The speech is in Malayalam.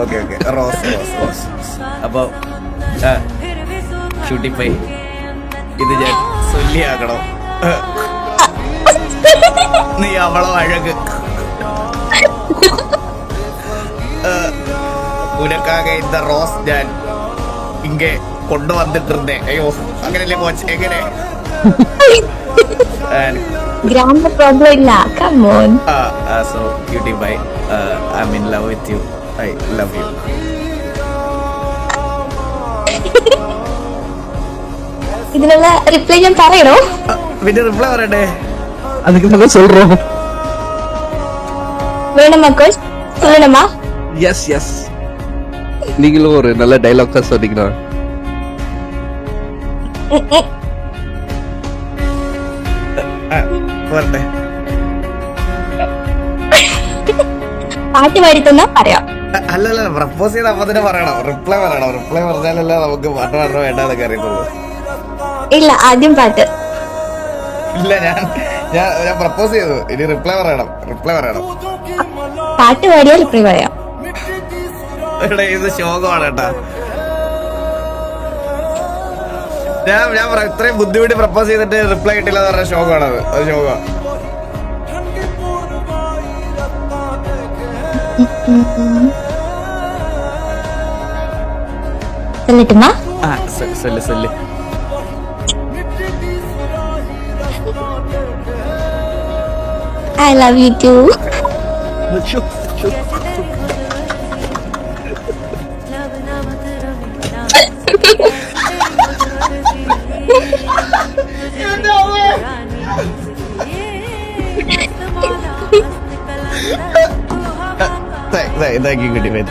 Okay okay rose rose rose. അപ്പൊ ഷൂട്ടിപ്പൈ ഇത് ഞാൻ ചൊല്ലിയാക്കണം. നീ അവളെ അഴക് ഉനക്കാകെ இந்த റോസ് ഞാൻ ഇങ്ങെ കൊണ്ടുവന്നിട്ടിരുന്നേ. അയ്യോ അങ്ങനെയല്ലേ കോച്ച്, എങ്ങനെ? Grammar problem ഇല്ല. Come on. So cutie pie, I'm in love with you. I love you. ഇതിനുള്ള റിപ്ലൈ ഞാൻ പറയണോ? പിന്നെ റിപ്ലൈ പറയട്ടെ? அதுக்கு நாங்க சொல்றோம். வேணுமா கோச்? சொல்லணுமா? Yes yes. நீங்களும் ஒரு நல்ல டயலாக் தான் சொன்னீங்க. പറട്ടെ. പാട്ട് പാടി തന്നാ പറയാം. അല്ലല്ല, പ്രപ്പോസ് ചെയ്ത് അപ്പൊ തന്നെ പറയണം. റിപ്ലൈ പറയണം. റിപ്ലൈ പറഞ്ഞാലല്ലേ നമുക്ക് പാട്ട് പാടണോ വേണ്ടെന്നൊക്കെ അറിയത്തുള്ളൂ. ഇല്ല, ആദ്യം പാട്ട്. ഇല്ല, ഞാൻ പ്രപ്പോസ് ചെയ്തു. ഇനി റിപ്ലൈ പറയണം. റിപ്ലൈ പറയണം. പാട്ട് പാടിയാൽ റിപ്ലൈ പറയാം. ഇത് ശോകമാണ് കേട്ടാ. ഞാൻ ഇത്രയും ബുദ്ധിമുട്ടി പ്രപ്പോസ് ചെയ്തിട്ട് റിപ്ലൈ കിട്ടില്ല എന്ന് പറഞ്ഞ ശോകമാണത്. അത് ശോകം. சொல்லட்டுமா? சொல்லு சொல்லு. I love you too. Thank you, good evening.